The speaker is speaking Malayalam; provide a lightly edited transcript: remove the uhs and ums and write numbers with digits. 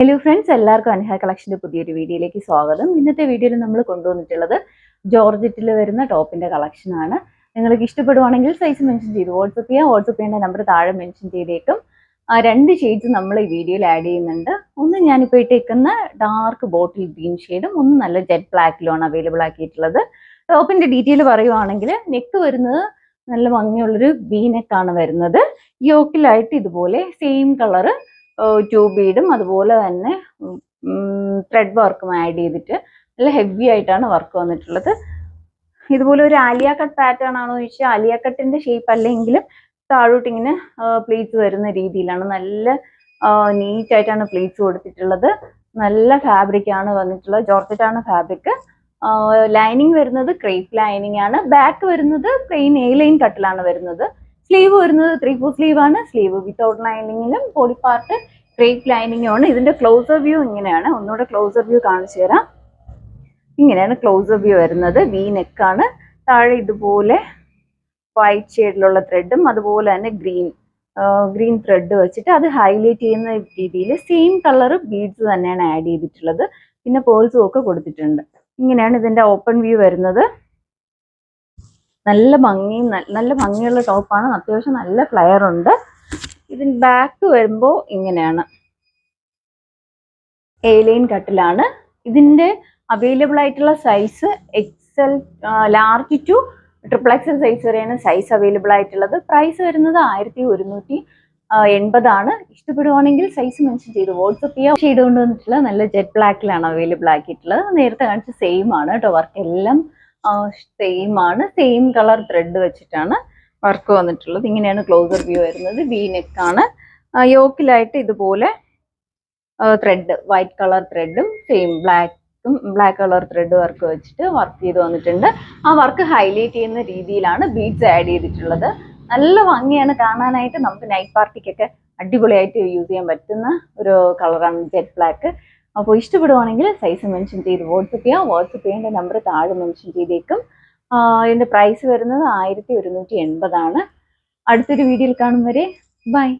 ഹലോ ഫ്രണ്ട്സ്, എല്ലാവർക്കും അൻഹ കളക്ഷൻ്റെ പുതിയൊരു വീഡിയോയിലേക്ക് സ്വാഗതം. ഇന്നത്തെ വീഡിയോയിൽ നമ്മൾ കൊണ്ടുവന്നിട്ടുള്ളത് ജോർജറ്റിൽ വരുന്ന ടോപ്പിൻ്റെ കളക്ഷനാണ്. നിങ്ങൾക്ക് ഇഷ്ടപ്പെടുവാണെങ്കിൽ സൈസ് മെൻഷൻ ചെയ്ത് വാട്സപ്പ് ചെയ്യുക. വാട്സപ്പ് ചെയ്യേണ്ട നമ്പർ താഴെ മെൻഷൻ ചെയ്തേക്കും. രണ്ട് ഷെയ്ഡ്സ് നമ്മൾ ഈ വീഡിയോയിൽ ആഡ് ചെയ്യുന്നുണ്ട്. ഒന്ന് ഞാനിപ്പോൾ ഇട്ടേക്കുന്ന ഡാർക്ക് ബോട്ടിൽ ഗ്രീൻ ഷെയ്ഡും ഒന്ന് നല്ല ജെറ്റ് ബ്ലാക്കിലുമാണ് അവൈലബിൾ ആക്കിയിട്ടുള്ളത്. ടോപ്പിൻ്റെ ഡീറ്റെയിൽ പറയുവാണെങ്കിൽ നെക്ക് വരുന്നത് നല്ല ഭംഗിയുള്ളൊരു വി നെക്കാണ് വരുന്നത്. യോക്കിലായിട്ട് ഇതുപോലെ സെയിം കളറ് ടൂ ബീഡും അതുപോലെ തന്നെ ത്രെഡ് വർക്കും ആഡ് ചെയ്തിട്ട് നല്ല ഹെവി ആയിട്ടാണ് വർക്ക് വന്നിട്ടുള്ളത്. ഇതുപോലെ ഒരു ആലിയ കട്ട് പാറ്റേൺ ആണോ എന്ന് ചോദിച്ചാൽ ആലിയ കട്ടിന്റെ ഷേപ്പ് അല്ലെങ്കിലും താഴോട്ട് ഇങ്ങനെ പ്ലീറ്റ്സ് വരുന്ന രീതിയിലാണ് നല്ല നീറ്റ് ആയിട്ടാണ് പ്ലീറ്റ്സ് കൊടുത്തിട്ടുള്ളത്. നല്ല ഫാബ്രിക് ആണ് വന്നിട്ടുള്ളത്. ജോർജറ്റ് ആണ് ഫാബ്രിക്. ലൈനിങ് വരുന്നത് ക്രേപ്പ് ലൈനിങ് ആണ്. ബാക്ക് വരുന്നത് പ്ലെയിൻ എ ലൈൻ കട്ടിലാണ് വരുന്നത്. സ്ലീവ് വരുന്നത് 3/4 സ്ലീവ് ആണ്. സ്ലീവ് വിത്തൗട്ട് ലൈനിങ്ങിലും ബോഡി പാർട്ട് ക്രേപ്പ് ലൈനിങ്ങും ആണ്. ഇതിന്റെ ക്ലോസർ വ്യൂ ഇങ്ങനെയാണ്. ഒന്നുകൂടെ ക്ലോസർ വ്യൂ കാണിച്ചു തരാം. ഇങ്ങനെയാണ് ക്ലോസർ വ്യൂ വരുന്നത്. വി നെക്കാണ്. താഴെ ഇതുപോലെ വൈറ്റ് ഷെയ്ഡിലുള്ള ത്രെഡും അതുപോലെ തന്നെ ഗ്രീൻ ത്രെഡ് വെച്ചിട്ട് അത് ഹൈലൈറ്റ് ചെയ്യുന്ന രീതിയിൽ സെയിം കളർ ബീഡ്സ് തന്നെയാണ് ആഡ് ചെയ്തിട്ടുള്ളത്. പിന്നെ പേൾസും ഒക്കെ കൊടുത്തിട്ടുണ്ട്. ഇങ്ങനെയാണ് ഇതിന്റെ ഓപ്പൺ വ്യൂ വരുന്നത്. നല്ല ഭംഗിയുള്ള ടോപ്പാണ്. അത്യാവശ്യം നല്ല ഫ്ലെയർ ഉണ്ട്. ഇതിന് ബാക്ക് വരുമ്പോൾ ഇങ്ങനെയാണ്. എ ലൈൻ കട്ടിലാണ്. ഇതിന്റെ അവൈലബിൾ ആയിട്ടുള്ള size XL large to XXL size വരെയാണ് സൈസ് അവൈലബിൾ ആയിട്ടുള്ളത്. പ്രൈസ് വരുന്നത് 1180 ആണ്. ഇഷ്ടപ്പെടുവാണെങ്കിൽ സൈസ് മെൻഷൻ ചെയ്ത് വാട്സപ്പ് ചെയ്യാം. ഷെയ്ഡ് കൊണ്ടുവന്നിട്ടുള്ള നല്ല ജെറ്റ് ബ്ലാക്കിലാണ് അവൈലബിൾ ആക്കിയിട്ടുള്ളത്. നേരത്തെ കാണിച്ച സെയിം ആണ് കേട്ടോ. വർക്ക് എല്ലാം സെയിം ആണ്. സെയിം കളർ ത്രെഡ് വെച്ചിട്ടാണ് വർക്ക് വന്നിട്ടുള്ളത്. ഇങ്ങനെയാണ് ക്ലോസർ വ്യൂ വരുന്നത്. വി നെക്കാണ്. യോക്കിലായിട്ട് ഇതുപോലെ ത്രെഡ് വൈറ്റ് കളർ ത്രെഡും same black colour thread work വെച്ചിട്ട് വർക്ക് ചെയ്ത് വന്നിട്ടുണ്ട്. ആ വർക്ക് ഹൈലൈറ്റ് ചെയ്യുന്ന രീതിയിലാണ് ബീഡ്സ് ആഡ് ചെയ്തിട്ടുള്ളത്. നല്ല ഭംഗിയാണ് കാണാനായിട്ട്. നമുക്ക് നൈറ്റ് പാർട്ടിക്കൊക്കെ അടിപൊളിയായിട്ട് യൂസ് ചെയ്യാൻ പറ്റുന്ന ഒരു കളറാണ് ജെറ്റ് ബ്ലാക്ക്. അപ്പോൾ ഇഷ്ടപ്പെടുവാണെങ്കിൽ സൈസ് മെൻഷൻ ചെയ്ത് വാട്സപ്പ് ചെയ്യാം. വാട്സപ്പ് ചെയ്യേണ്ട നമ്പർ താഴെ മെൻഷൻ ചെയ്തേക്കും. ഇതിന്റെ പ്രൈസ് വരുന്നത് 1180 ആണ്. അടുത്തൊരു വീഡിയോയിൽ കാണും വരെ ബൈ.